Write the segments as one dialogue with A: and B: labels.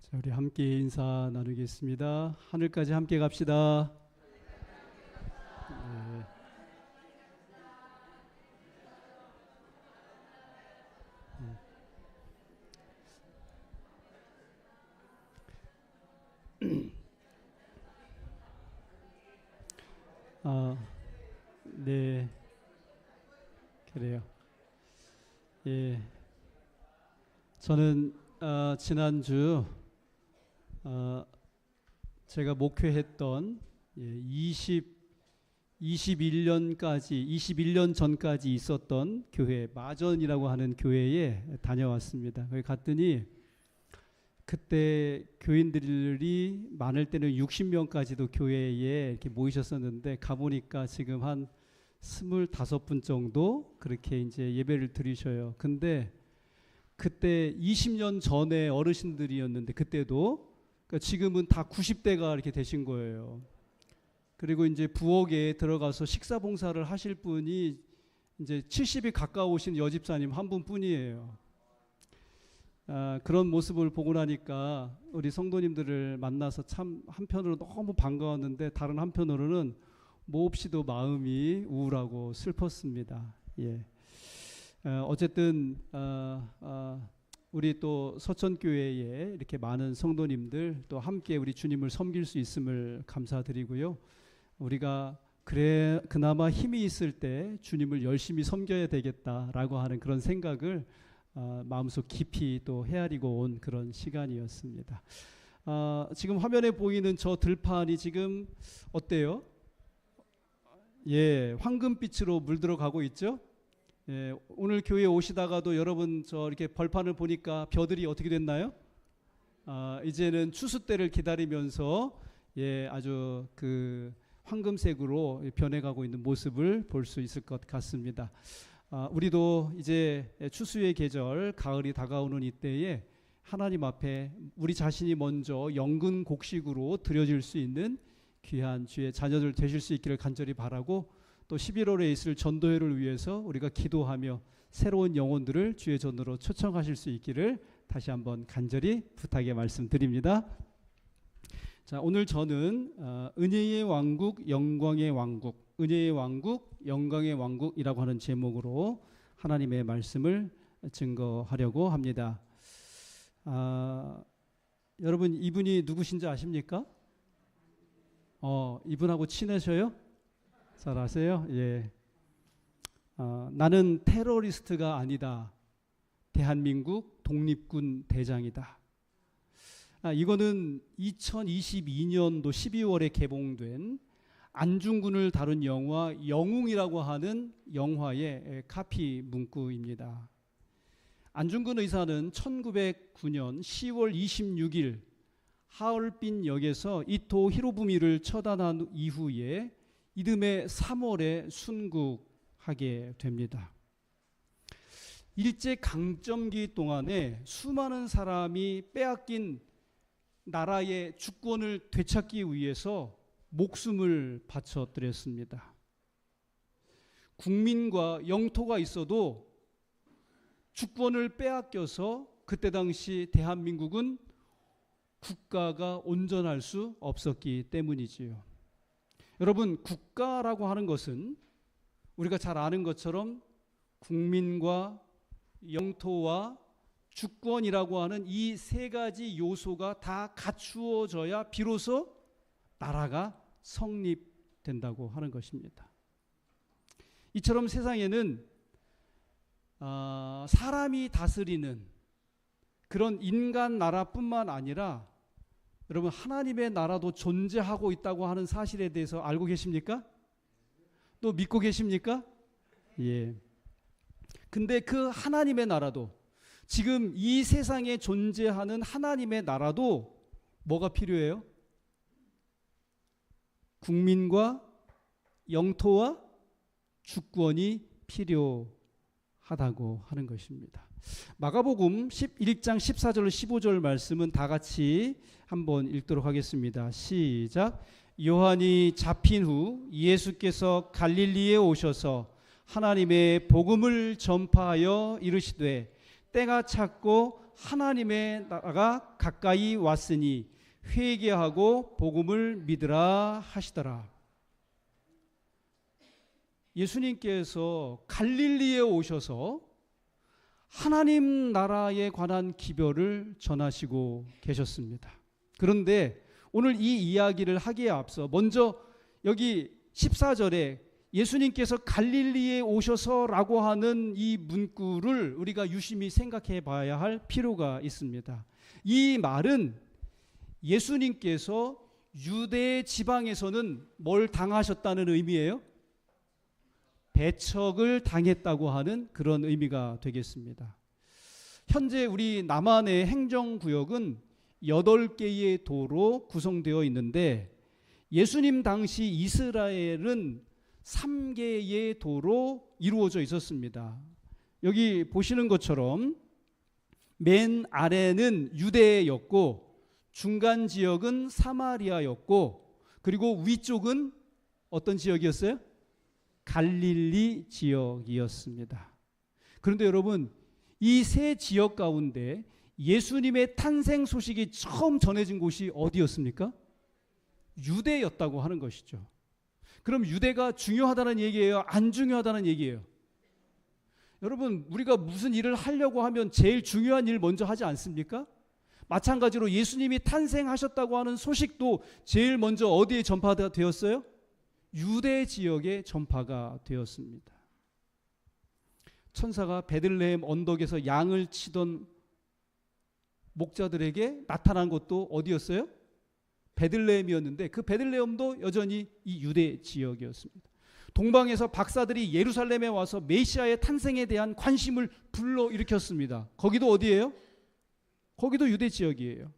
A: 자, 우리 함께 인사 나누겠습니다. 하늘까지 함께 갑시다. 네. 아, 네, 그래요. 예, 저는 지난주 제가 목회했던 21년 전까지 있었던 교회, 마전이라고 하는 교회에 다녀왔습니다. 거기 갔더니 그때 교인들이 많을 때는 60명까지도 교회에 이렇게 모이셨었는데 가보니까 지금 한 25분 정도 그렇게 이제 예배를 드리셔요. 근데 그때 20년 전에 어르신들이었는데 그때도 그러니까 지금은 다 90대가 이렇게 되신 거예요. 그리고 이제 부엌에 들어가서 식사 봉사를 하실 분이 이제 70이 가까우신 여집사님 한 분뿐이에요. 그런 모습을 보고 나니까 우리 성도님들을 만나서 참 한편으로 너무 반가웠는데 다른 한편으로는 몹시도 마음이 우울하고 슬펐습니다. 예. 어쨌든 우리 또 서천교회에 이렇게 많은 성도님들 또 함께 우리 주님을 섬길 수 있음을 감사드리고요. 우리가 그나마 힘이 있을 때 주님을 열심히 섬겨야 되겠다라고 하는 그런 생각을 마음속 깊이 또 헤아리고 온 그런 시간이었습니다. 지금 화면에 보이는 저 들판이 지금 어때요? 예, 황금빛으로 물들어가고 있죠? 예, 오늘 교회에 오시다가도 여러분 저 이렇게 벌판을 보니까 벼들이 어떻게 됐나요? 이제는 추수 때를 기다리면서 예, 아주 그 황금색으로 변해가고 있는 모습을 볼 수 있을 것 같습니다. 우리도 이제 추수의 계절, 가을이 다가오는 이때에 하나님 앞에 우리 자신이 먼저 영근 곡식으로 드려질 수 있는 귀한 주의 자녀들 되실 수 있기를 간절히 바라고 또 11월에 있을 전도회를 위해서 우리가 기도하며 새로운 영혼들을 주의 전으로 초청하실 수 있기를 다시 한번 간절히 부탁의 말씀드립니다. 자, 오늘 저는 은혜의 왕국, 영광의 왕국, 은혜의 왕국, 영광의 왕국이라고 하는 제목으로 하나님의 말씀을 증거하려고 합니다. 여러분 이분이 누구신지 아십니까? 이분하고 친하셔요? 잘 아세요? 예. 나는 테러리스트가 아니다. 대한민국 독립군 대장이다. 이거는 2022년도 12월에 개봉된 안중근을 다룬 영화 영웅이라고 하는 영화의 카피 문구입니다. 안중근 의사는 1909년 10월 26일 하얼빈역에서 이토 히로부미를 처단한 이후에 이듬해 3월에 순국하게 됩니다. 일제강점기 동안에 수많은 사람이 빼앗긴 나라의 주권을 되찾기 위해서 목숨을 바쳐드렸습니다. 국민과 영토가 있어도 주권을 빼앗겨서 그때 당시 대한민국은 국가가 온전할 수 없었기 때문이지요. 여러분, 국가라고 하는 것은 우리가 잘 아는 것처럼 국민과 영토와 주권이라고 하는 이 세 가지 요소가 다 갖추어져야 비로소 나라가 성립된다고 하는 것입니다. 이처럼 세상에는 사람이 다스리는 그런 인간 나라뿐만 아니라 여러분 하나님의 나라도 존재하고 있다고 하는 사실에 대해서 알고 계십니까? 또 믿고 계십니까? 예. 근데 그 하나님의 나라도 지금 이 세상에 존재하는 하나님의 나라도 뭐가 필요해요? 국민과 영토와 주권이 필요하다고 하는 것입니다. 마가복음 11장 14절 15절 말씀은 다 같이 한번 읽도록 하겠습니다. 시작. 요한이 잡힌 후 예수께서 갈릴리에 오셔서 하나님의 복음을 전파하여 이르시되 때가 찼고 하나님의 나라가 가까이 왔으니 회개하고 복음을 믿으라 하시더라. 예수님께서 갈릴리에 오셔서 하나님 나라에 관한 기별을 전하시고 계셨습니다. 그런데 오늘 이 이야기를 하기에 앞서 먼저 여기 14절에 예수님께서 갈릴리에 오셔서라고 하는 이 문구를 우리가 유심히 생각해 봐야 할 필요가 있습니다. 이 말은 예수님께서 유대 지방에서는 뭘 당하셨다는 의미예요? 배척을 당했다고 하는 그런 의미가 되겠습니다. 현재 우리 남한의 행정구역은 8개의 도로 구성되어 있는데 예수님 당시 이스라엘은 3개의 도로 이루어져 있었습니다. 여기 보시는 것처럼 맨 아래는 유대였고 중간 지역은 사마리아였고 그리고 위쪽은 어떤 지역이었어요? 갈릴리 지역이었습니다. 그런데 여러분, 이 세 지역 가운데 예수님의 탄생 소식이 처음 전해진 곳이 어디였습니까? 유대였다고 하는 것이죠. 그럼 유대가 중요하다는 얘기예요? 안 중요하다는 얘기예요? 여러분, 우리가 무슨 일을 하려고 하면 제일 중요한 일 먼저 하지 않습니까? 마찬가지로 예수님이 탄생하셨다고 하는 소식도 제일 먼저 어디에 전파가 되었어요? 유대 지역에 전파가 되었습니다. 천사가 베들레헴 언덕에서 양을 치던 목자들에게 나타난 곳도 어디였어요? 베들레헴이었는데 그 베들레헴도 여전히 이 유대 지역이었습니다. 동방에서 박사들이 예루살렘에 와서 메시아의 탄생에 대한 관심을 불러일으켰습니다. 거기도 어디예요? 거기도 유대 지역이에요.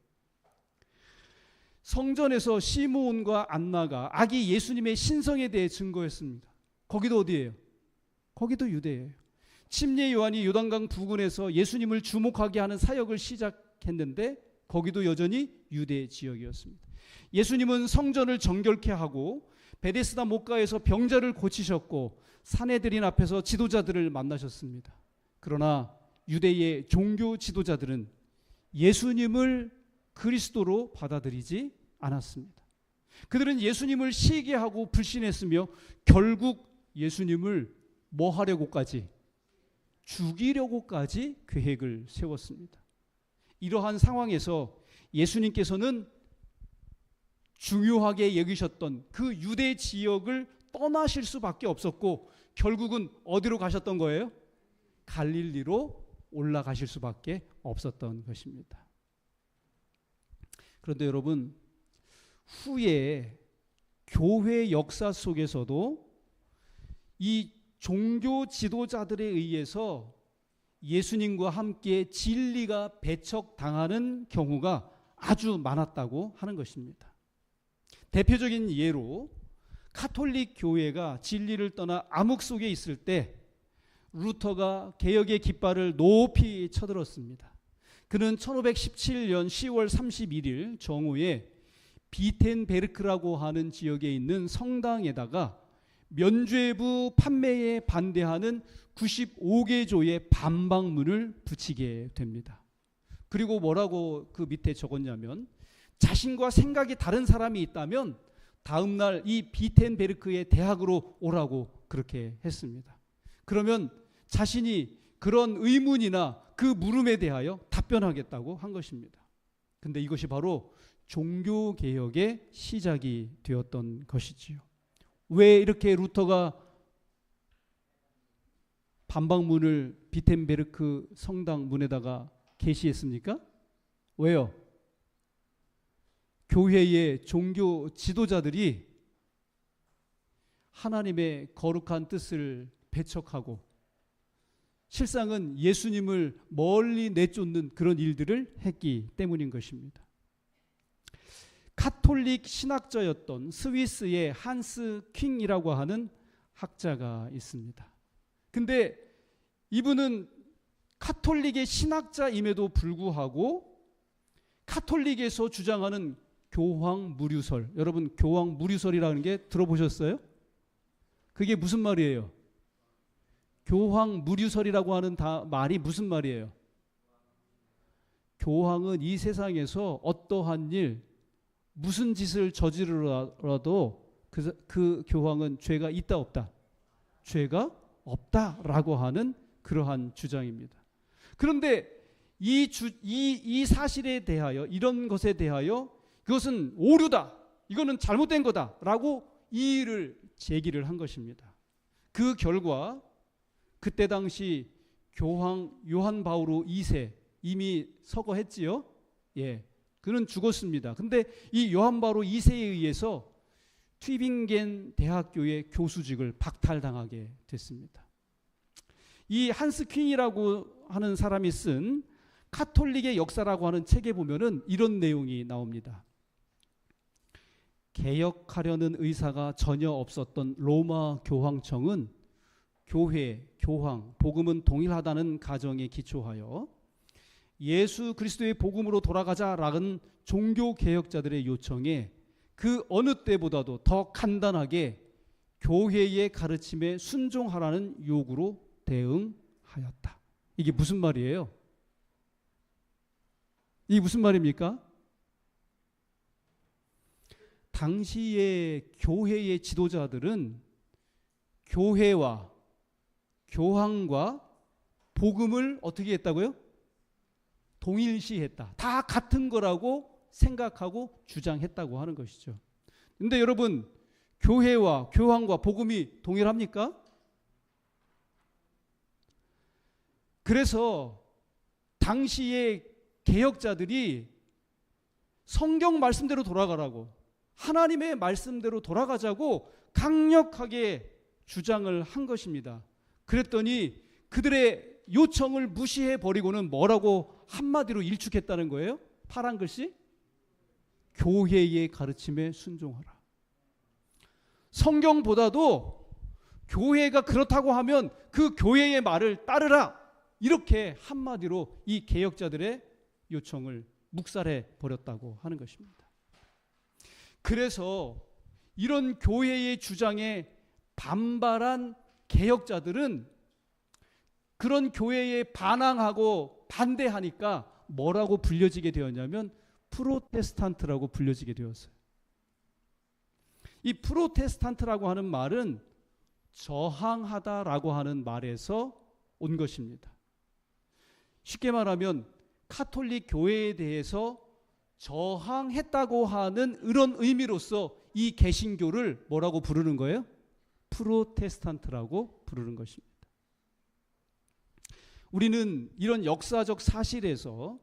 A: 성전에서 시므온과 안나가 아기 예수님의 신성에 대해 증거했습니다. 거기도 어디예요? 거기도 유대예요. 침례 요한이 요단강 부근에서 예수님을 주목하게 하는 사역을 시작했는데 거기도 여전히 유대 지역이었습니다. 예수님은 성전을 정결케 하고 베데스다 목가에서 병자를 고치셨고 산헤드린 앞에서 지도자들을 만나셨습니다. 그러나 유대의 종교 지도자들은 예수님을 그리스도로 받아들이지 않았습니다. 그들은 예수님을 시기하고 불신했으며 결국 예수님을 뭐 하려고까지? 죽이려고까지 계획을 세웠습니다. 이러한 상황에서 예수님께서는 중요하게 여기셨던 그 유대 지역을 떠나실 수밖에 없었고 결국은 어디로 가셨던 거예요? 갈릴리로 올라가실 수밖에 없었던 것입니다. 그런데 여러분, 후에 교회 역사 속에서도 이 종교 지도자들에 의해서 예수님과 함께 진리가 배척당하는 경우가 아주 많았다고 하는 것입니다. 대표적인 예로 카톨릭 교회가 진리를 떠나 암흑 속에 있을 때 루터가 개혁의 깃발을 높이 쳐들었습니다. 그는 1517년 10월 31일 정오에 비텐베르크라고 하는 지역에 있는 성당에다가 면죄부 판매에 반대하는 95개조의 반박문을 붙이게 됩니다. 그리고 뭐라고 그 밑에 적었냐면 자신과 생각이 다른 사람이 있다면 다음 날 이 비텐베르크의 대학으로 오라고 그렇게 했습니다. 그러면 자신이 그런 의문이나 그 물음에 대하여 답변하겠다고 한 것입니다. 근데 이것이 바로 종교개혁의 시작이 되었던 것이지요. 왜 이렇게 루터가 반박문을 비텐베르크 성당 문에다가 게시했습니까? 왜요? 교회의 종교 지도자들이 하나님의 거룩한 뜻을 배척하고 실상은 예수님을 멀리 내쫓는 그런 일들을 했기 때문인 것입니다. 카톨릭 신학자였던 스위스의 한스 킹이라고 하는 학자가 있습니다. 근데 이분은 카톨릭의 신학자임에도 불구하고 카톨릭에서 주장하는 교황무류설, 여러분 교황무류설이라는 게 들어보셨어요? 그게 무슨 말이에요? 교황무류설이라고 하는 말이 무슨 말이에요? 교황은 이 세상에서 어떠한 일, 무슨 짓을 저지르더라도 그 교황은 죄가 있다 없다? 죄가 없다라고 하는 그러한 주장입니다. 그런데 이 사실에 대하여, 이런 것에 대하여 그것은 오류다, 이거는 잘못된 거다라고 이의를 제기를 한 것입니다. 그 결과 그때 당시 교황 요한 바오로 2세 이미 서거했지요. 예, 그는 죽었습니다. 근데 이 요한 바오로 2세에 의해서 튜빙겐 대학교의 교수직을 박탈당하게 됐습니다. 이 한스 퀸이라고 하는 사람이 쓴 카톨릭의 역사라고 하는 책에 보면은 이런 내용이 나옵니다. 개혁하려는 의사가 전혀 없었던 로마 교황청은 교회, 교황, 복음은 동일하다는 가정에 기초하여 예수 그리스도의 복음으로 돌아가자라는 종교 개혁자들의 요청에 그 어느 때보다도 더 간단하게 교회의 가르침에 순종하라는 요구로 대응하였다. 이게 무슨 말이에요? 이게 무슨 말입니까? 당시의 교회의 지도자들은 교회와 교황과 복음을 어떻게 했다고요? 동일시했다. 다 같은 거라고 생각하고 주장했다고 하는 것이죠. 근데 여러분, 교회와 교황과 복음이 동일합니까? 그래서 당시의 개혁자들이 성경 말씀대로 돌아가라고, 하나님의 말씀대로 돌아가자고 강력하게 주장을 한 것입니다. 그랬더니 그들의 요청을 무시해 버리고는 뭐라고 한마디로 일축했다는 거예요? 파란 글씨? 교회의 가르침에 순종하라. 성경보다도 교회가 그렇다고 하면 그 교회의 말을 따르라. 이렇게 한마디로 이 개혁자들의 요청을 묵살해 버렸다고 하는 것입니다. 그래서 이런 교회의 주장에 반발한 개혁자들은 그런 교회에 반항하고 반대하니까 뭐라고 불려지게 되었냐면 프로테스탄트라고 불려지게 되었어요. 이 프로테스탄트라고 하는 말은 저항하다라고 하는 말에서 온 것입니다. 쉽게 말하면 카톨릭 교회에 대해서 저항했다고 하는 이런 의미로서 이 개신교를 뭐라고 부르는 거예요? 프로테스탄트라고 부르는 것입니다. 우리는 이런 역사적 사실에서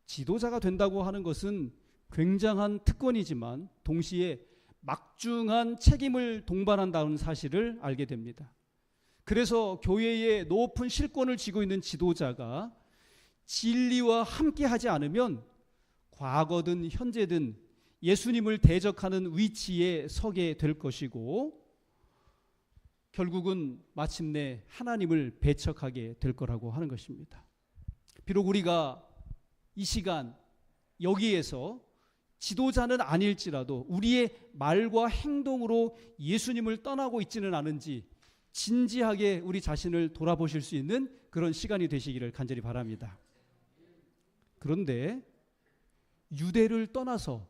A: 지도자가 된다고 하는 것은 굉장한 특권이지만 동시에 막중한 책임을 동반한다는 사실을 알게 됩니다. 그래서 교회의 높은 실권을 쥐고 있는 지도자가 진리와 함께하지 않으면 과거든 현재든 예수님을 대적하는 위치에 서게 될 것이고 결국은 마침내 하나님을 배척하게 될 거라고 하는 것입니다. 비록 우리가 이 시간 여기에서 지도자는 아닐지라도 우리의 말과 행동으로 예수님을 떠나고 있지는 않은지 진지하게 우리 자신을 돌아보실 수 있는 그런 시간이 되시기를 간절히 바랍니다. 그런데 유대를 떠나서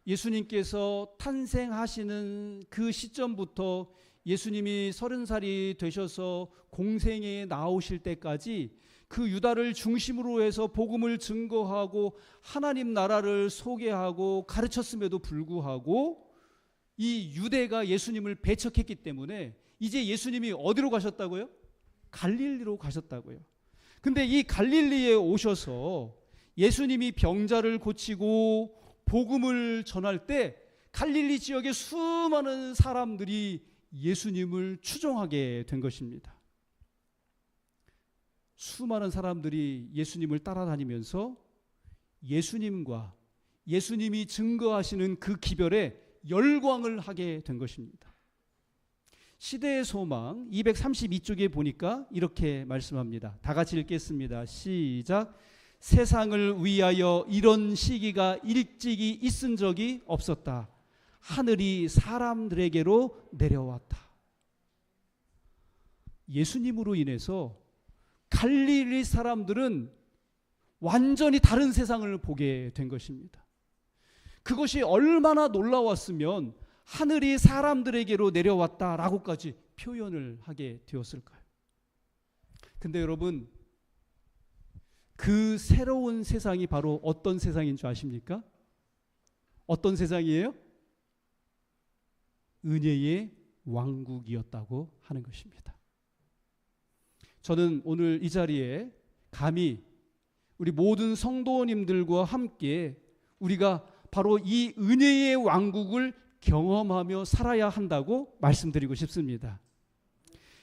A: 예수님께서 탄생하시는 그 시점부터 예수님이 30살이 되셔서 공생애에 나오실 때까지 그 유다를 중심으로 해서 복음을 증거하고 하나님 나라를 소개하고 가르쳤음에도 불구하고 이 유대가 예수님을 배척했기 때문에 이제 예수님이 어디로 가셨다고요? 갈릴리로 가셨다고요. 근데 이 갈릴리에 오셔서 예수님이 병자를 고치고 복음을 전할 때 갈릴리 지역의 수많은 사람들이 예수님을 추종하게 된 것입니다. 수많은 사람들이 예수님을 따라다니면서 예수님과 예수님이 증거하시는 그 기별에 열광을 하게 된 것입니다. 시대의 소망 232쪽에 보니까 이렇게 말씀합니다. 다 같이 읽겠습니다. 시작. 세상을 위하여 이런 시기가 일찍이 있은 적이 없었다. 하늘이 사람들에게로 내려왔다. 예수님으로 인해서 갈릴리 사람들은 완전히 다른 세상을 보게 된 것입니다. 그것이 얼마나 놀라웠으면 하늘이 사람들에게로 내려왔다라고까지 표현을 하게 되었을까요? 근데 여러분, 그 새로운 세상이 바로 어떤 세상인 줄 아십니까? 어떤 세상이에요? 은혜의 왕국이었다고 하는 것입니다. 저는 오늘 이 자리에 감히 우리 모든 성도님들과 함께 우리가 바로 이 은혜의 왕국을 경험하며 살아야 한다고 말씀드리고 싶습니다.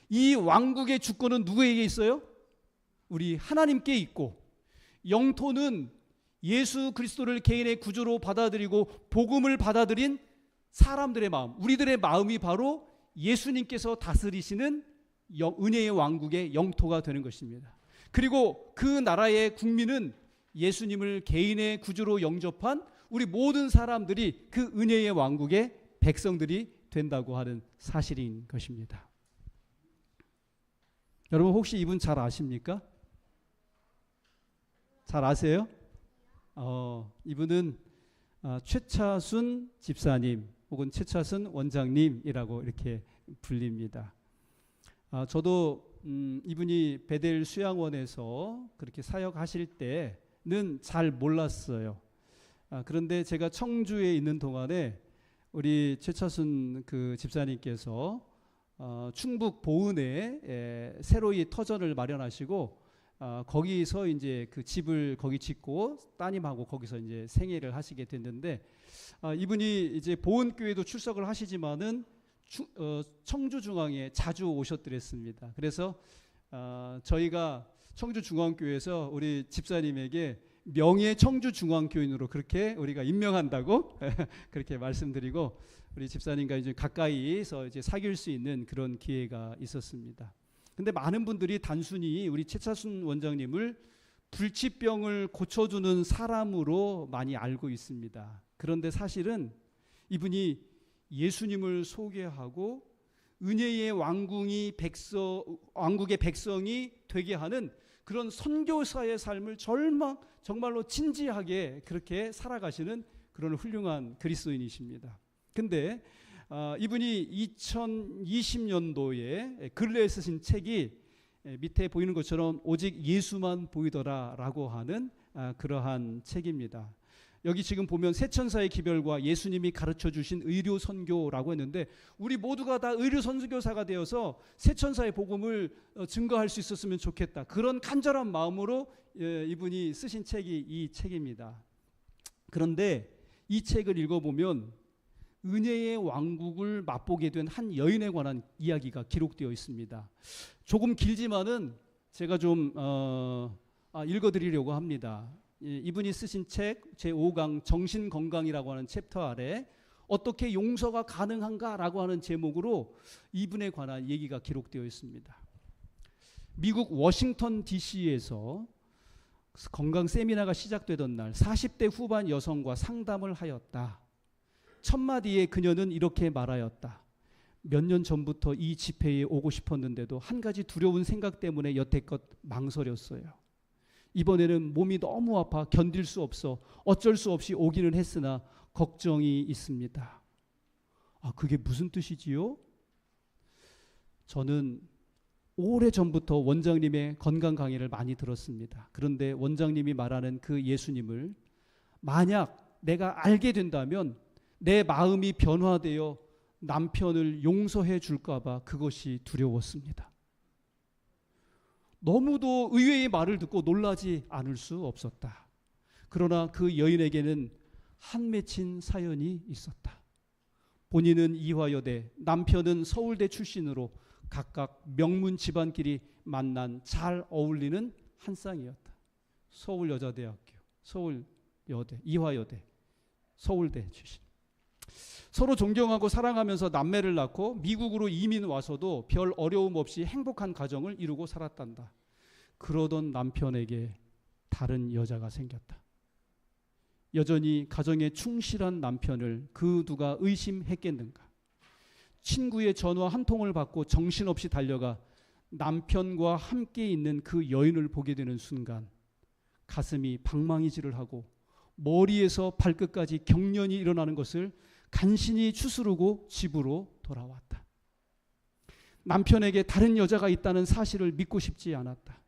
A: 이 왕국의 주권은 누구에게 있어요? 우리 하나님께 있고, 영토는 예수 그리스도를 개인의 구주로 받아들이고 복음을 받아들인 사람들의 마음, 우리들의 마음이 바로 예수님께서 다스리시는 은혜의 왕국의 영토가 되는 것입니다. 그리고 그 나라의 국민은 예수님을 개인의 구주로 영접한 우리 모든 사람들이 그 은혜의 왕국의 백성들이 된다고 하는 사실인 것입니다. 여러분, 혹시 이분 잘 아십니까? 잘 아세요? 이분은 최차순 집사님 혹은 최차순 원장님이라고 이렇게 불립니다. 저도 이분이 베델 수양원에서 그렇게 사역하실 때는 잘 몰랐어요. 그런데 제가 청주에 있는 동안에 우리 최차순 그 집사님께서 충북 보은에 새로이 터전을 마련하시고 거기서 이제 그 집을 거기 짓고 따님하고 거기서 이제 생애를 하시게 됐는데, 이분이 이제 보은교회도 출석을 하시지만은 청주중앙에 자주 오셨더랬습니다. 그래서 저희가 청주중앙교회에서 우리 집사님에게 명예 청주중앙교인으로 그렇게 우리가 임명한다고 그렇게 말씀드리고, 우리 집사님과 이제 가까이서 이제 사귈 수 있는 그런 기회가 있었습니다. 근데 많은 분들이 단순히 우리 최차순 원장님을 불치병을 고쳐주는 사람으로 많이 알고 있습니다. 그런데 사실은 이분이 예수님을 소개하고 은혜의 왕국의 백성이 되게 하는 그런 선교사의 삶을 정말로 진지하게 그렇게 살아가시는 그런 훌륭한 그리스도인이십니다. 근데 이분이 2020년도에 근래에 쓰신 책이 밑에 보이는 것처럼 오직 예수만 보이더라 라고 하는 그러한 책입니다. 여기 지금 보면 새 천사의 기별과 예수님이 가르쳐 주신 의료 선교라고 했는데, 우리 모두가 다 의료 선교사가 되어서 새 천사의 복음을 증거할 수 있었으면 좋겠다, 그런 간절한 마음으로 이분이 쓰신 책이 이 책입니다. 그런데 이 책을 읽어보면 은혜의 왕국을 맛보게 된 한 여인에 관한 이야기가 기록되어 있습니다. 조금 길지만은 제가 좀 읽어드리려고 합니다. 이분이 쓰신 책 제5강 정신건강이라고 하는 챕터 아래 어떻게 용서가 가능한가라고 하는 제목으로 이분에 관한 얘기가 기록되어 있습니다. 미국 워싱턴 DC에서 건강 세미나가 시작되던 날 40대 후반 여성과 상담을 하였다. 첫 마디에 그녀는 이렇게 말하였다. 몇 년 전부터 이 집회에 오고 싶었는데도 한 가지 두려운 생각 때문에 여태껏 망설였어요. 이번에는 몸이 너무 아파 견딜 수 없어 어쩔 수 없이 오기는 했으나 걱정이 있습니다. 그게 무슨 뜻이지요? 저는 오래전부터 원장님의 건강 강의를 많이 들었습니다. 그런데 원장님이 말하는 그 예수님을 만약 내가 알게 된다면 내 마음이 변화되어 남편을 용서해 줄까 봐 그것이 두려웠습니다. 너무도 의외의 말을 듣고 놀라지 않을 수 없었다. 그러나 그 여인에게는 한 맺힌 사연이 있었다. 본인은 이화여대, 남편은 서울대 출신으로 각각 명문 집안끼리 만난 잘 어울리는 한 쌍이었다. 서울여자대학교, 서울여대, 이화여대, 서울대 출신. 서로 존경하고 사랑하면서 남매를 낳고 미국으로 이민 와서도 별 어려움 없이 행복한 가정을 이루고 살았단다. 그러던 남편에게 다른 여자가 생겼다. 여전히 가정에 충실한 남편을 그 누가 의심했겠는가. 친구의 전화 한 통을 받고 정신없이 달려가 남편과 함께 있는 그 여인을 보게 되는 순간 가슴이 방망이질을 하고 머리에서 발끝까지 경련이 일어나는 것을 간신히 추스르고 집으로 돌아왔다. 남편에게 다른 여자가 있다는 사실을 믿고 싶지 않았다.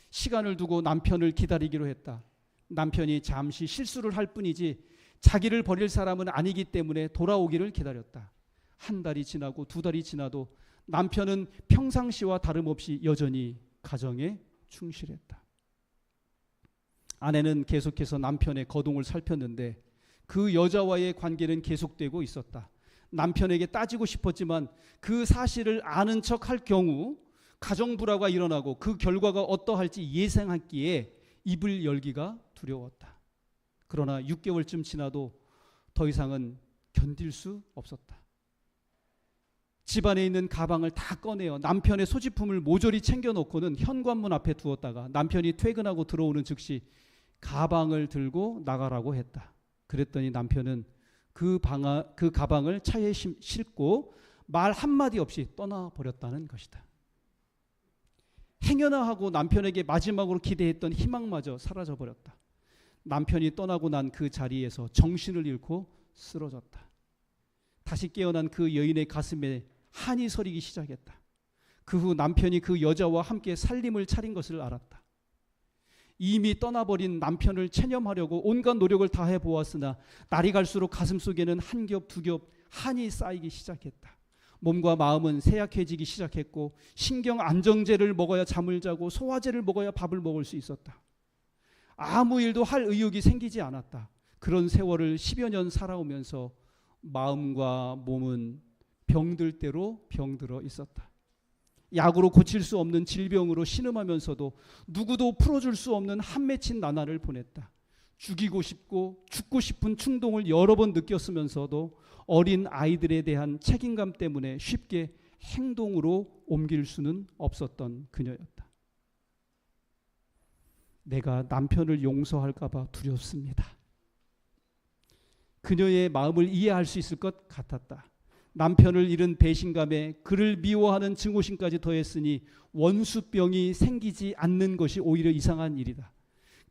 A: 시간을 두고 남편을 기다리기로 했다. 남편이 잠시 실수를 할 뿐이지 자기를 버릴 사람은 아니기 때문에 돌아오기를 기다렸다. 한 달이 지나고 두 달이 지나도 남편은 평상시와 다름없이 여전히 가정에 충실했다. 아내는 계속해서 남편의 거동을 살폈는데 그 여자와의 관계는 계속되고 있었다. 남편에게 따지고 싶었지만 그 사실을 아는 척할 경우 가정불화가 일어나고 그 결과가 어떠할지 예상하기에 입을 열기가 두려웠다. 그러나 6개월쯤 지나도 더 이상은 견딜 수 없었다. 집안에 있는 가방을 다 꺼내어 남편의 소지품을 모조리 챙겨놓고는 현관문 앞에 두었다가 남편이 퇴근하고 들어오는 즉시 가방을 들고 나가라고 했다. 그랬더니 남편은 그 가방을 차에 싣고 말 한마디 없이 떠나버렸다는 것이다. 행여나 하고 남편에게 마지막으로 기대했던 희망마저 사라져버렸다. 남편이 떠나고 난 그 자리에서 정신을 잃고 쓰러졌다. 다시 깨어난 그 여인의 가슴에 한이 서리기 시작했다. 그 후 남편이 그 여자와 함께 살림을 차린 것을 알았다. 이미 떠나버린 남편을 체념하려고 온갖 노력을 다해 보았으나 날이 갈수록 가슴속에는 한 겹 두 겹 한이 쌓이기 시작했다. 몸과 마음은 쇠약해지기 시작했고 신경 안정제를 먹어야 잠을 자고 소화제를 먹어야 밥을 먹을 수 있었다. 아무 일도 할 의욕이 생기지 않았다. 그런 세월을 10여 년 살아오면서 마음과 몸은 병들 대로 병들어 있었다. 약으로 고칠 수 없는 질병으로 신음하면서도 누구도 풀어줄 수 없는 한 맺힌 나날을 보냈다. 죽이고 싶고 죽고 싶은 충동을 여러 번 느꼈으면서도 어린 아이들에 대한 책임감 때문에 쉽게 행동으로 옮길 수는 없었던 그녀였다. 내가 남편을 용서할까 봐 두렵습니다. 그녀의 마음을 이해할 수 있을 것 같았다. 남편을 잃은 배신감에 그를 미워하는 증오심까지 더했으니 원수병이 생기지 않는 것이 오히려 이상한 일이다.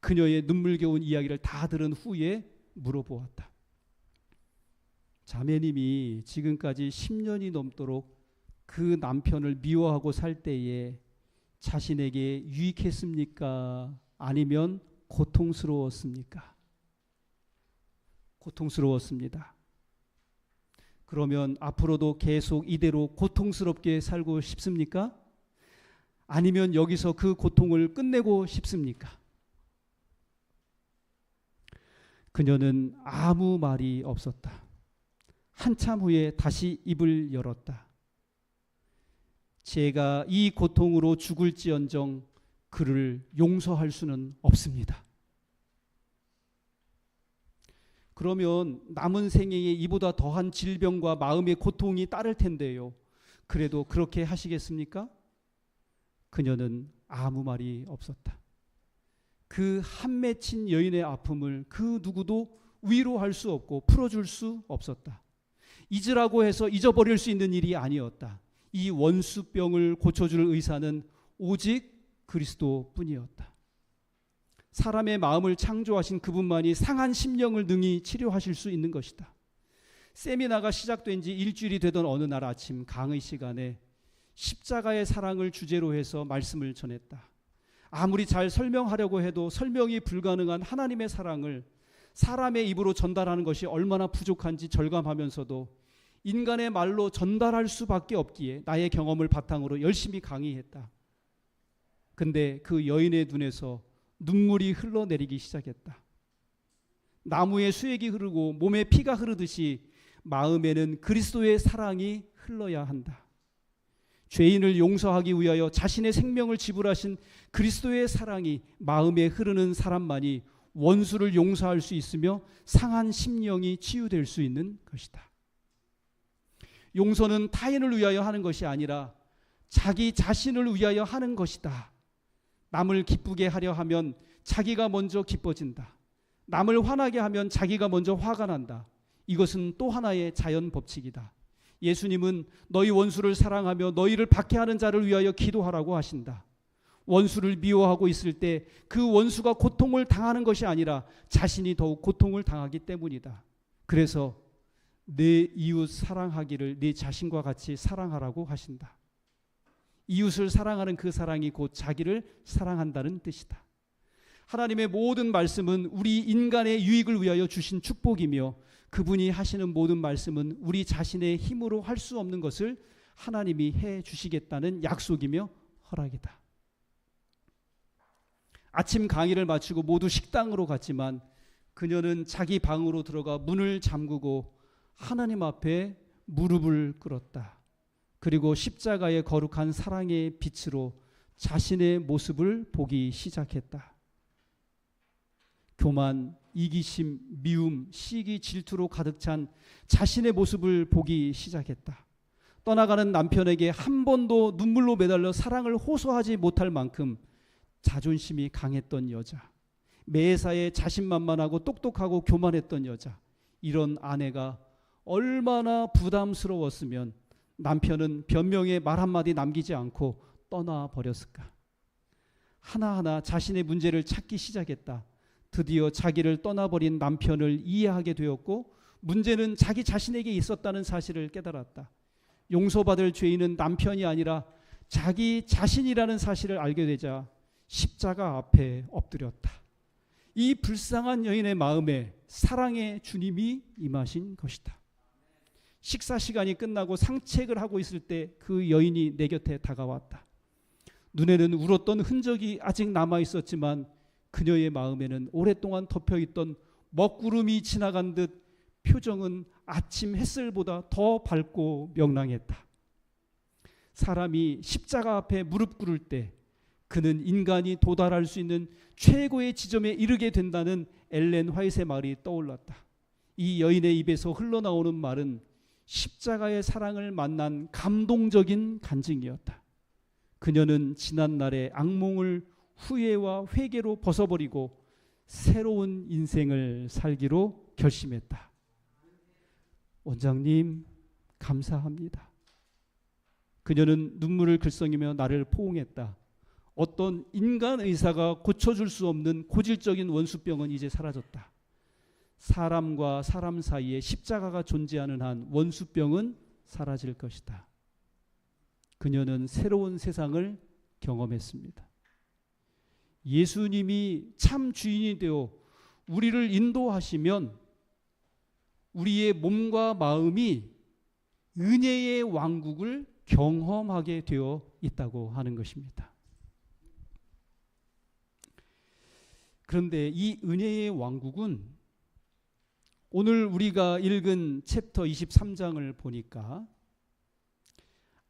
A: 그녀의 눈물겨운 이야기를 다 들은 후에 물어보았다. 자매님이 지금까지 10년이 넘도록 그 남편을 미워하고 살 때에 자신에게 유익했습니까? 아니면 고통스러웠습니까? 고통스러웠습니다. 그러면 앞으로도 계속 이대로 고통스럽게 살고 싶습니까? 아니면 여기서 그 고통을 끝내고 싶습니까? 그녀는 아무 말이 없었다. 한참 후에 다시 입을 열었다. 제가 이 고통으로 죽을지언정 그를 용서할 수는 없습니다. 그러면 남은 생애에 이보다 더한 질병과 마음의 고통이 따를 텐데요. 그래도 그렇게 하시겠습니까? 그녀는 아무 말이 없었다. 그 한 맺힌 여인의 아픔을 그 누구도 위로할 수 없고 풀어줄 수 없었다. 잊으라고 해서 잊어버릴 수 있는 일이 아니었다. 이 원수병을 고쳐줄 의사는 오직 그리스도뿐이었다. 사람의 마음을 창조하신 그분만이 상한 심령을 능히 치료하실 수 있는 것이다. 세미나가 시작된 지 일주일이 되던 어느 날 아침 강의 시간에 십자가의 사랑을 주제로 해서 말씀을 전했다. 아무리 잘 설명하려고 해도 설명이 불가능한 하나님의 사랑을 사람의 입으로 전달하는 것이 얼마나 부족한지 절감하면서도 인간의 말로 전달할 수밖에 없기에 나의 경험을 바탕으로 열심히 강의했다. 근데 그 여인의 눈에서 눈물이 흘러내리기 시작했다. 나무에 수액이 흐르고 몸에 피가 흐르듯이 마음에는 그리스도의 사랑이 흘러야 한다. 죄인을 용서하기 위하여 자신의 생명을 지불하신 그리스도의 사랑이 마음에 흐르는 사람만이 원수를 용서할 수 있으며 상한 심령이 치유될 수 있는 것이다. 용서는 타인을 위하여 하는 것이 아니라 자기 자신을 위하여 하는 것이다. 남을 기쁘게 하려 하면 자기가 먼저 기뻐진다. 남을 화나게 하면 자기가 먼저 화가 난다. 이것은 또 하나의 자연 법칙이다. 예수님은 너희 원수를 사랑하며 너희를 박해하는 자를 위하여 기도하라고 하신다. 원수를 미워하고 있을 때 그 원수가 고통을 당하는 것이 아니라 자신이 더욱 고통을 당하기 때문이다. 그래서 내 이웃 사랑하기를 내 자신과 같이 사랑하라고 하신다. 이웃을 사랑하는 그 사랑이 곧 자기를 사랑한다는 뜻이다. 하나님의 모든 말씀은 우리 인간의 유익을 위하여 주신 축복이며 그분이 하시는 모든 말씀은 우리 자신의 힘으로 할 수 없는 것을 하나님이 해 주시겠다는 약속이며 허락이다. 아침 강의를 마치고 모두 식당으로 갔지만 그녀는 자기 방으로 들어가 문을 잠그고 하나님 앞에 무릎을 꿇었다. 그리고 십자가의 거룩한 사랑의 빛으로 자신의 모습을 보기 시작했다. 교만, 이기심, 미움, 시기, 질투로 가득 찬 자신의 모습을 보기 시작했다. 떠나가는 남편에게 한 번도 눈물로 매달려 사랑을 호소하지 못할 만큼 자존심이 강했던 여자, 매사에 자신만만하고 똑똑하고 교만했던 여자, 이런 아내가 얼마나 부담스러웠으면 남편은 변명의 말 한마디 남기지 않고 떠나버렸을까. 하나하나 자신의 문제를 찾기 시작했다. 드디어 자기를 떠나버린 남편을 이해하게 되었고 문제는 자기 자신에게 있었다는 사실을 깨달았다. 용서받을 죄인은 남편이 아니라 자기 자신이라는 사실을 알게 되자 십자가 앞에 엎드렸다. 이 불쌍한 여인의 마음에 사랑의 주님이 임하신 것이다. 식사 시간이 끝나고 상책을 하고 있을 때 그 여인이 내 곁에 다가왔다. 눈에는 울었던 흔적이 아직 남아 있었지만 그녀의 마음에는 오랫동안 덮여있던 먹구름이 지나간 듯 표정은 아침 햇살보다 더 밝고 명랑했다. 사람이 십자가 앞에 무릎 꿇을 때 그는 인간이 도달할 수 있는 최고의 지점에 이르게 된다는 엘렌 화이트의 말이 떠올랐다. 이 여인의 입에서 흘러나오는 말은 십자가의 사랑을 만난 감동적인 간증이었다. 그녀는 지난날의 악몽을 후회와 회개로 벗어버리고 새로운 인생을 살기로 결심했다. 원장님, 감사합니다. 그녀는 눈물을 글썽이며 나를 포옹했다. 어떤 인간 의사가 고쳐줄 수 없는 고질적인 원수병은 이제 사라졌다. 사람과 사람 사이에 십자가가 존재하는 한 원수병은 사라질 것이다. 그녀는 새로운 세상을 경험했습니다. 예수님이 참 주인이 되어 우리를 인도하시면 우리의 몸과 마음이 은혜의 왕국을 경험하게 되어 있다고 하는 것입니다. 그런데 이 은혜의 왕국은 오늘 우리가 읽은 챕터 23장을 보니까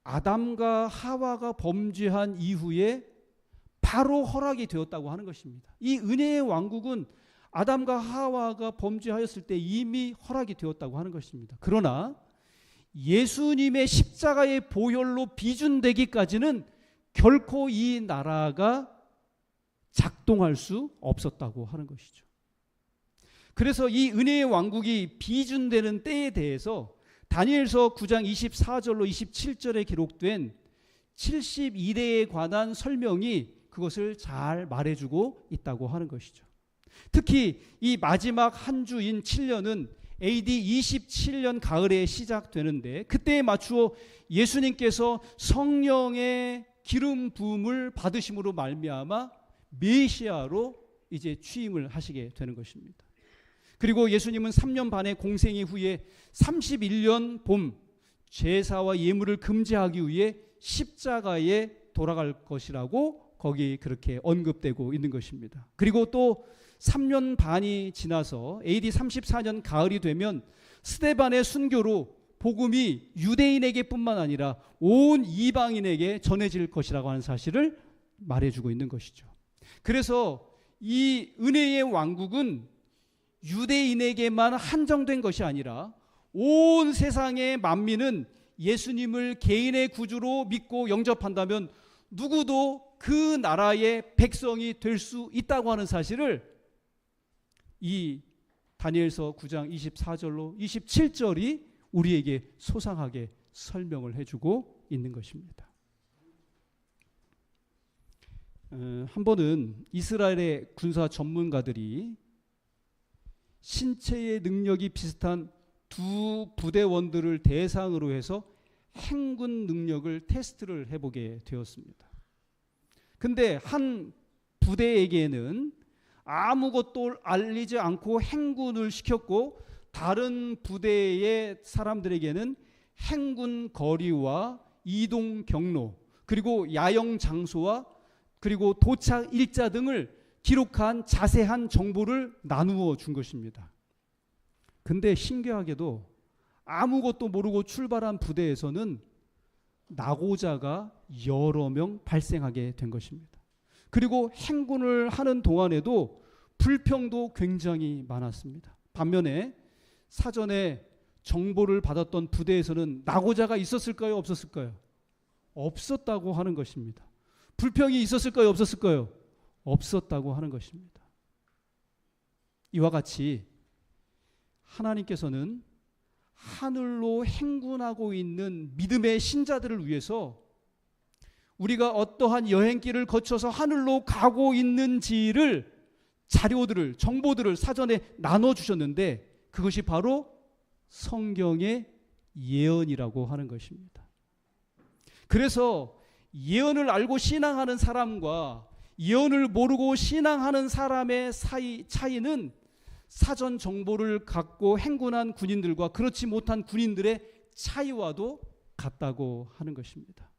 A: 아담과 하와가 범죄한 이후에 바로 허락이 되었다고 하는 것입니다. 이 은혜의 왕국은 아담과 하와가 범죄하였을 때 이미 허락이 되었다고 하는 것입니다. 그러나 예수님의 십자가의 보혈로 비준되기까지는 결코 이 나라가 작동할 수 없었다고 하는 것이죠. 그래서 이 은혜의 왕국이 비준되는 때에 대해서 다니엘서 9장 24절로 27절에 기록된 72대에 관한 설명이 그것을 잘 말해주고 있다고 하는 것이죠. 특히 이 마지막 한 주인 7년은 AD 27년 가을에 시작되는데 그때에 맞추어 예수님께서 성령의 기름 부음을 받으심으로 말미암아 메시아로 이제 취임을 하시게 되는 것입니다. 그리고 예수님은 3년 반의 공생 이후에 31년 봄 제사와 예물을 금지하기 위해 십자가에 돌아갈 것이라고 거기 그렇게 언급되고 있는 것입니다. 그리고 또 3년 반이 지나서 AD 34년 가을이 되면 스데반의 순교로 복음이 유대인에게 뿐만 아니라 온 이방인에게 전해질 것이라고 하는 사실을 말해주고 있는 것이죠. 그래서 이 은혜의 왕국은 유대인에게만 한정된 것이 아니라 온 세상의 만민은 예수님을 개인의 구주로 믿고 영접한다면 누구도 그 나라의 백성이 될 수 있다고 하는 사실을 이 다니엘서 9장 24절로 27절이 우리에게 소상하게 설명을 해주고 있는 것입니다. 한 번은 이스라엘의 군사 전문가들이 신체의 능력이 비슷한 두 부대원들을 대상으로 해서 행군 능력을 테스트를 해보게 되었습니다. 근데 한 부대에게는 아무것도 알리지 않고 행군을 시켰고, 다른 부대의 사람들에게는 행군 거리와 이동 경로, 그리고 야영 장소와 그리고 도착 일자 등을 기록한 자세한 정보를 나누어 준 것입니다. 근데 신기하게도 아무것도 모르고 출발한 부대에서는 낙오자가 여러 명 발생하게 된 것입니다. 그리고 행군을 하는 동안에도 불평도 굉장히 많았습니다. 반면에 사전에 정보를 받았던 부대에서는 낙오자가 있었을까요? 없었을까요? 없었다고 하는 것입니다. 불평이 있었을까요? 없었을까요? 없었다고 하는 것입니다. 이와 같이 하나님께서는 하늘로 행군하고 있는 믿음의 신자들을 위해서 우리가 어떠한 여행길을 거쳐서 하늘로 가고 있는지를 자료들을, 정보들을 사전에 나눠주셨는데, 그것이 바로 성경의 예언이라고 하는 것입니다. 그래서 예언을 알고 신앙하는 사람과 예언을 모르고 신앙하는 사람의 차이는 사전 정보를 갖고 행군한 군인들과 그렇지 못한 군인들의 차이와도 같다고 하는 것입니다.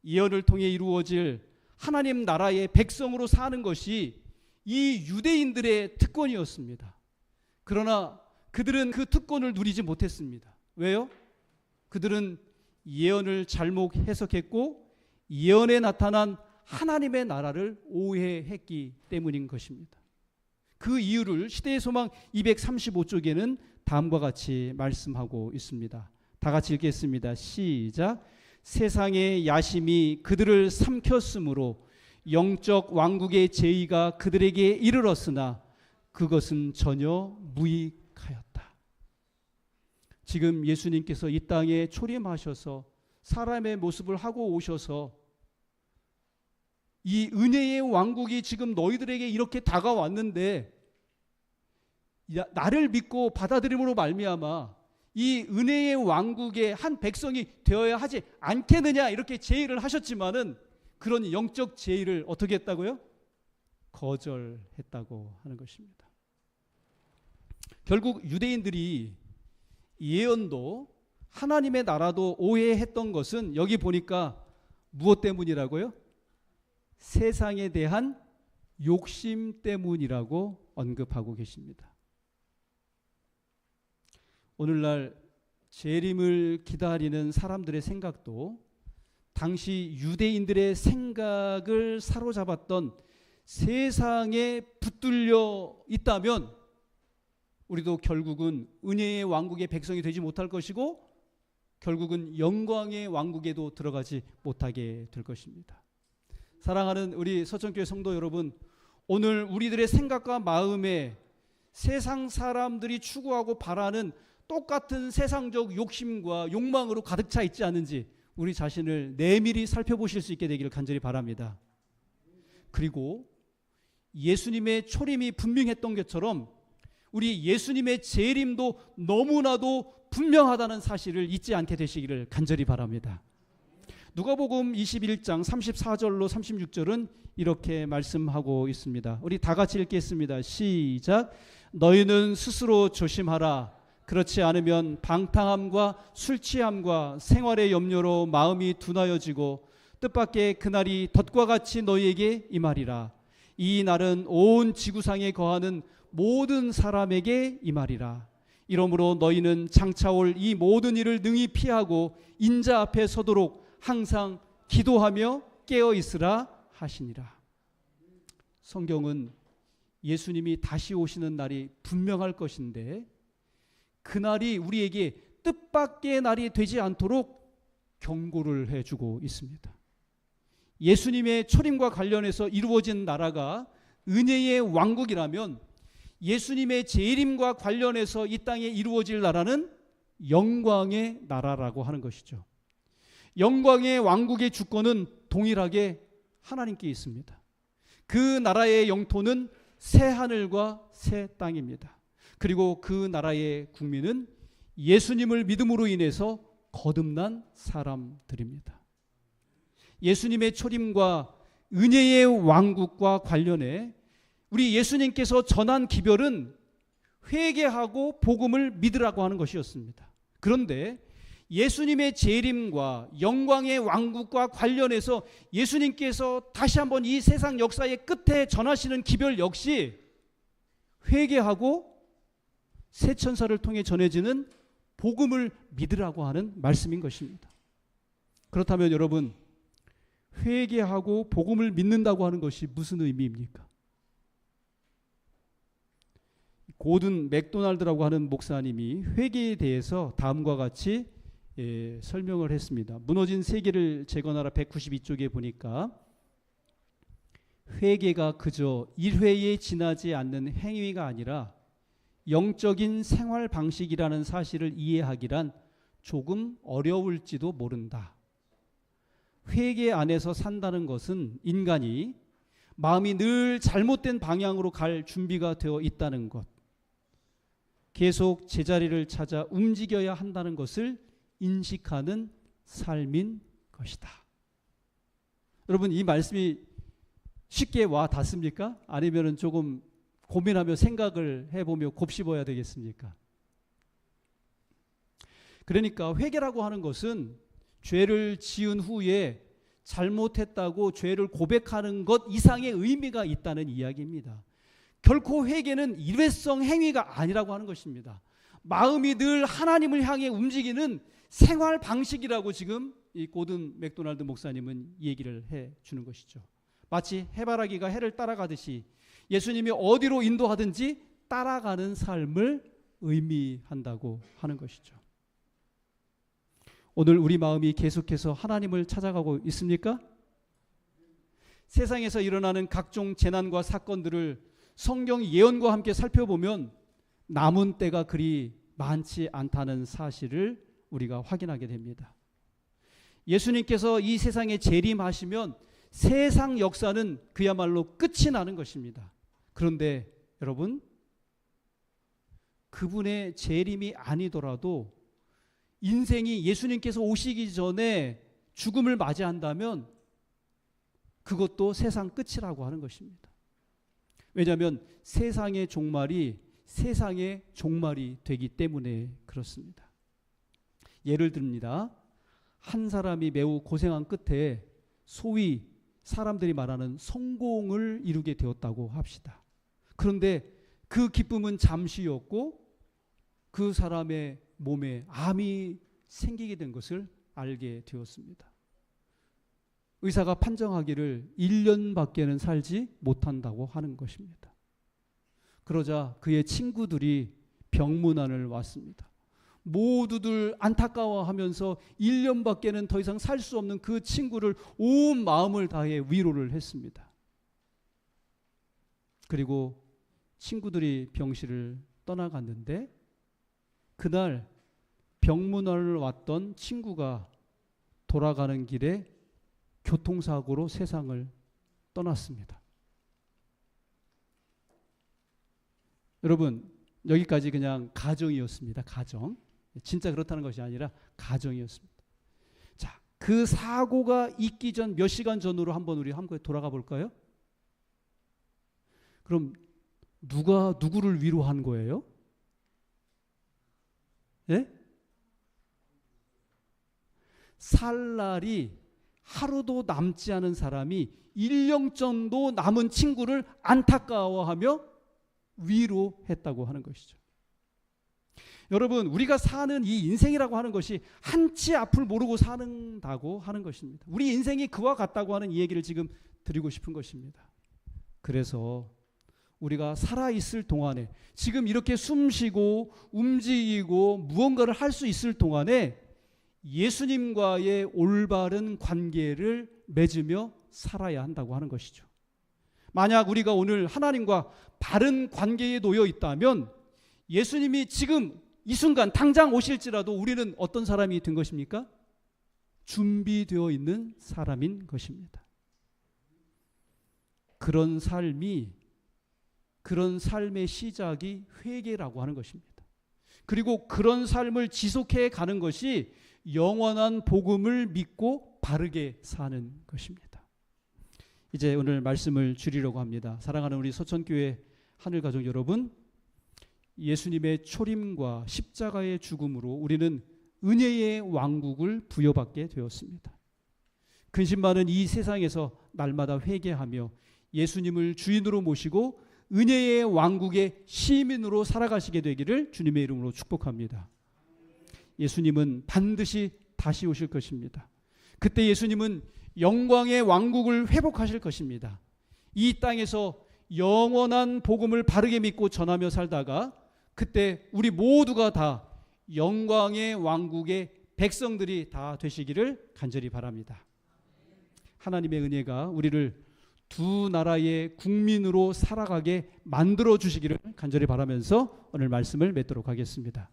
A: 예언을 통해 이루어질 하나님 나라의 백성으로 사는 것이 이 유대인들의 특권이었습니다. 그러나 그들은 그 특권을 누리지 못했습니다. 왜요? 그들은 예언을 잘못 해석했고 예언에 나타난 하나님의 나라를 오해했기 때문인 것입니다. 그 이유를 시대의 소망 235쪽에는 다음과 같이 말씀하고 있습니다. 다 같이 읽겠습니다. 시작. 세상의 야심이 그들을 삼켰으므로 영적 왕국의 제의가 그들에게 이르렀으나 그것은 전혀 무익하였다. 지금 예수님께서 이 땅에 초림하셔서 사람의 모습을 하고 오셔서 이 은혜의 왕국이 지금 너희들에게 이렇게 다가왔는데 나를 믿고 받아들임으로 말미암아 이 은혜의 왕국의 한 백성이 되어야 하지 않겠느냐, 이렇게 제의를 하셨지만은 그런 영적 제의를 어떻게 했다고요? 거절했다고 하는 것입니다. 결국 유대인들이 예언도 하나님의 나라도 오해했던 것은 여기 보니까 무엇 때문이라고요? 세상에 대한 욕심 때문이라고 언급하고 계십니다. 오늘날 재림을 기다리는 사람들의 생각도 당시 유대인들의 생각을 사로잡았던 세상에 붙들려 있다면 우리도 결국은 은혜의 왕국의 백성이 되지 못할 것이고 결국은 영광의 왕국에도 들어가지 못하게 될 것입니다. 사랑하는 우리 서천교회 성도 여러분, 오늘 우리들의 생각과 마음에 세상 사람들이 추구하고 바라는 똑같은 세상적 욕심과 욕망으로 가득 차 있지 않은지 우리 자신을 내밀히 살펴보실 수 있게 되기를 간절히 바랍니다. 그리고 예수님의 초림이 분명했던 것처럼 우리 예수님의 재림도 너무나도 분명하다는 사실을 잊지 않게 되시기를 간절히 바랍니다. 누가복음 21장 34절로 36절은 이렇게 말씀하고 있습니다. 우리 다 같이 읽겠습니다. 시작. 너희는 스스로 조심하라. 그렇지 않으면 방탕함과 술 취함과 생활의 염려로 마음이 둔하여지고 뜻밖의 그날이 덫과 같이 너희에게 임하리라. 이 날은 온 지구상에 거하는 모든 사람에게 임하리라. 이러므로 너희는 장차 올 이 모든 일을 능히 피하고 인자 앞에 서도록 항상 기도하며 깨어 있으라 하시니라. 성경은 예수님이 다시 오시는 날이 분명할 것인데 그날이 우리에게 뜻밖의 날이 되지 않도록 경고를 해주고 있습니다. 예수님의 초림과 관련해서 이루어진 나라가 은혜의 왕국이라면 예수님의 재림과 관련해서 이 땅에 이루어질 나라는 영광의 나라라고 하는 것이죠. 영광의 왕국의 주권은 동일하게 하나님께 있습니다. 그 나라의 영토는 새 하늘과 새 땅입니다. 그리고 그 나라의 국민은 예수님을 믿음으로 인해서 거듭난 사람들입니다. 예수님의 초림과 은혜의 왕국과 관련해 우리 예수님께서 전한 기별은 회개하고 복음을 믿으라고 하는 것이었습니다. 그런데 예수님의 재림과 영광의 왕국과 관련해서 예수님께서 다시 한번 이 세상 역사의 끝에 전하시는 기별 역시 회개하고 새 천사를 통해 전해지는 복음을 믿으라고 하는 말씀인 것입니다. 그렇다면 여러분, 회개하고 복음을 믿는다고 하는 것이 무슨 의미입니까? 고든 맥도날드라고 하는 목사님이 회개에 대해서 다음과 같이 설명을 했습니다. 무너진 세계를 재건하라 192쪽에 보니까 회개가 그저 일회에 지나지 않는 행위가 아니라 영적인 생활 방식이라는 사실을 이해하기란 조금 어려울지도 모른다. 회개 안에서 산다는 것은 인간이 마음이 늘 잘못된 방향으로 갈 준비가 되어 있다는 것, 계속 제자리를 찾아 움직여야 한다는 것을 인식하는 삶인 것이다. 여러분, 이 말씀이 쉽게 와 닿습니까? 아니면 조금 고민하며 생각을 해보며 곱씹어야 되겠습니까? 그러니까 회개라고 하는 것은 죄를 지은 후에 잘못했다고 죄를 고백하는 것 이상의 의미가 있다는 이야기입니다. 결코 회개는 일회성 행위가 아니라고 하는 것입니다. 마음이 늘 하나님을 향해 움직이는 생활 방식이라고 지금 이 고든 맥도날드 목사님은 얘기를 해 주는 것이죠. 마치 해바라기가 해를 따라가듯이 예수님이 어디로 인도하든지 따라가는 삶을 의미한다고 하는 것이죠. 오늘 우리 마음이 계속해서 하나님을 찾아가고 있습니까? 세상에서 일어나는 각종 재난과 사건들을 성경 예언과 함께 살펴보면 남은 때가 그리 많지 않다는 사실을 우리가 확인하게 됩니다. 예수님께서 이 세상에 재림하시면 세상 역사는 그야말로 끝이 나는 것입니다. 그런데 여러분, 그분의 재림이 아니더라도 인생이 예수님께서 오시기 전에 죽음을 맞이한다면 그것도 세상 끝이라고 하는 것입니다. 왜냐하면 세상의 종말이 세상의 종말이 되기 때문에 그렇습니다. 예를 듭니다. 한 사람이 매우 고생한 끝에 소위 사람들이 말하는 성공을 이루게 되었다고 합시다. 그런데 그 기쁨은 잠시였고 그 사람의 몸에 암이 생기게 된 것을 알게 되었습니다. 의사가 판정하기를 1년밖에는 살지 못한다고 하는 것입니다. 그러자 그의 친구들이 병문안을 왔습니다. 모두들 안타까워하면서 1년밖에는 더 이상 살 수 없는 그 친구를 온 마음을 다해 위로를 했습니다. 그리고 친구들이 병실을 떠나갔는데 그날 병문안을 왔던 친구가 돌아가는 길에 교통사고로 세상을 떠났습니다. 여러분, 여기까지 그냥 가정이었습니다. 가정. 진짜 그렇다는 것이 아니라 가정이었습니다. 자, 그 사고가 있기 전 몇 시간 전으로 한번 우리 함께 돌아가 볼까요? 그럼 누가 누구를 위로한 거예요? 예? 살 날이 하루도 남지 않은 사람이 1년 정도 남은 친구를 안타까워하며 위로했다고 하는 것이죠. 여러분, 우리가 사는 이 인생이라고 하는 것이 한치 앞을 모르고 사는다고 하는 것입니다. 우리 인생이 그와 같다고 하는 이 얘기를 지금 드리고 싶은 것입니다. 그래서 우리가 살아있을 동안에, 지금 이렇게 숨쉬고 움직이고 무언가를 할 수 있을 동안에 예수님과의 올바른 관계를 맺으며 살아야 한다고 하는 것이죠. 만약 우리가 오늘 하나님과 바른 관계에 놓여 있다면 예수님이 지금 이 순간 당장 오실지라도 우리는 어떤 사람이 된 것입니까? 준비되어 있는 사람인 것입니다. 그런 삶의 시작이 회개라고 하는 것입니다. 그리고 그런 삶을 지속해 가는 것이 영원한 복음을 믿고 바르게 사는 것입니다. 이제 오늘 말씀을 줄이려고 합니다. 사랑하는 우리 서천교회 하늘가족 여러분, 예수님의 초림과 십자가의 죽음으로 우리는 은혜의 왕국을 부여받게 되었습니다. 근심 많은 이 세상에서 날마다 회개하며 예수님을 주인으로 모시고 은혜의 왕국의 시민으로 살아가시게 되기를 주님의 이름으로 축복합니다. 예수님은 반드시 다시 오실 것입니다. 그때 예수님은 영광의 왕국을 회복하실 것입니다. 이 땅에서 영원한 복음을 바르게 믿고 전하며 살다가 그때 우리 모두가 다 영광의 왕국의 백성들이 다 되시기를 간절히 바랍니다. 하나님의 은혜가 우리를 두 나라의 국민으로 살아가게 만들어 주시기를 간절히 바라면서 오늘 말씀을 맺도록 하겠습니다.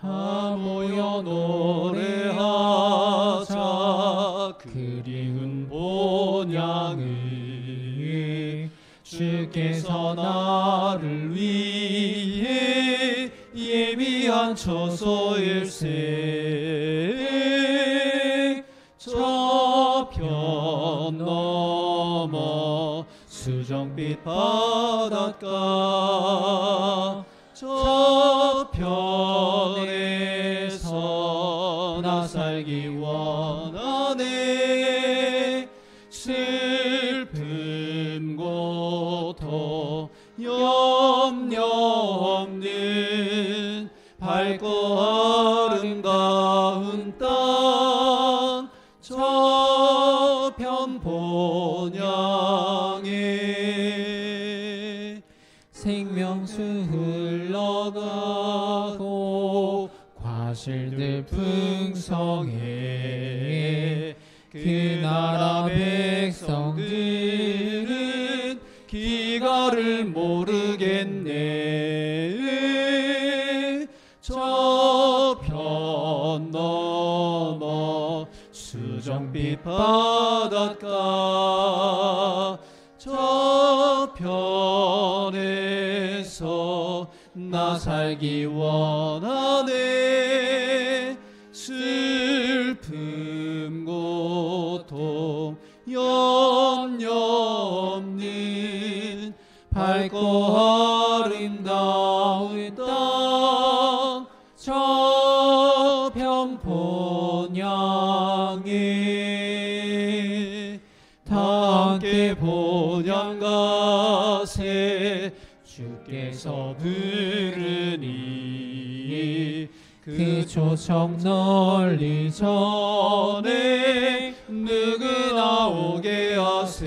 B: 다 모여 노래하자 그리운 본향을 주께서 나를 위해 예비한 처소일세 저편 넘어 수정빛 바닷가 저편에서 나 살기 원하네 슬픔 고통 염려 없는 밝고 아름다운 땅 저편 본향에 생명수 흘러가고 과실들 풍성해 그 나라 백성들은 기가를 모르겠네 저편 넘어 수정빛 바닷가 저편에서 나 살기 원하네 슬픔 고통 염려 없는 밝고 아름다운 땅 저편 본향에 다 함께 본향 가세 주께서 부르니 그 초청 널리 전해 누구나 오게 하세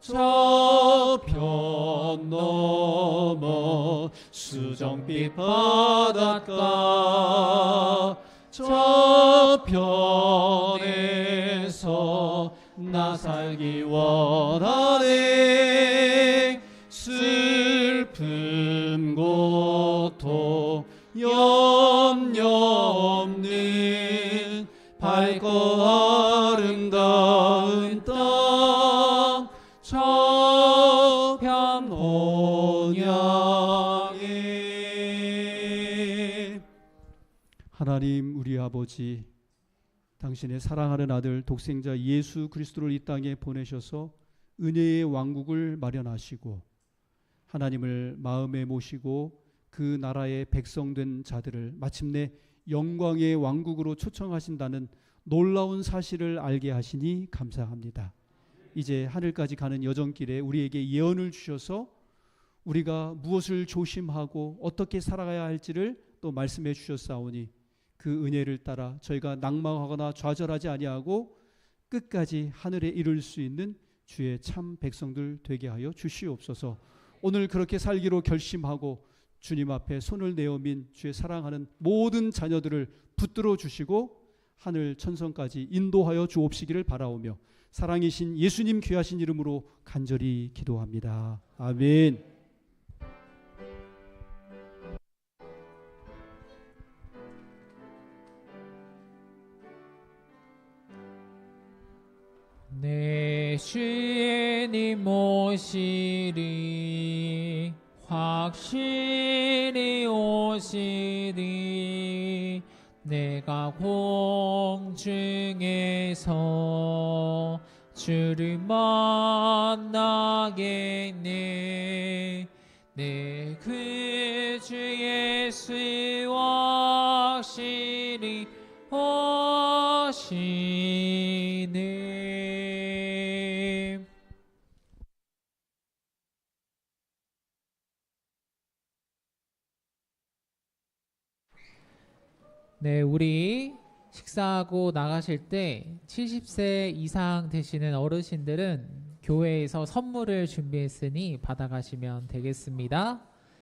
B: 저편 넘어 수정빛 바닷가 저편에서 나 살기 원하네 슬픔 고통 염려 없는 밝고 아름다운 땅 저편 본향에
A: 하나님 우리 아버지, 당신의 사랑하는 아들 독생자 예수 그리스도를 이 땅에 보내셔서 은혜의 왕국을 마련하시고 하나님을 마음에 모시고 그 나라의 백성된 자들을 마침내 영광의 왕국으로 초청하신다는 놀라운 사실을 알게 하시니 감사합니다. 이제 하늘까지 가는 여정길에 우리에게 예언을 주셔서 우리가 무엇을 조심하고 어떻게 살아가야 할지를 또 말씀해 주셨사오니 그 은혜를 따라 저희가 낭망하거나 좌절하지 아니하고 끝까지 하늘에 이룰 수 있는 주의 참 백성들 되게 하여 주시옵소서. 오늘 그렇게 살기로 결심하고 주님 앞에 손을 내어민 주의 사랑하는 모든 자녀들을 붙들어 주시고 하늘 천성까지 인도하여 주옵시기를 바라오며 사랑이신 예수님 귀하신 이름으로 간절히 기도합니다. 아멘.
B: 내 주님 오시리 확실히 오시리 내가 공중에서 주를 만나겠네 내 구주 예수 확실히 오시네. 네, 우리 식사하고 나가실 때 70세 이상 되시는 어르신들은 교회에서 선물을 준비했으니 받아가시면 되겠습니다.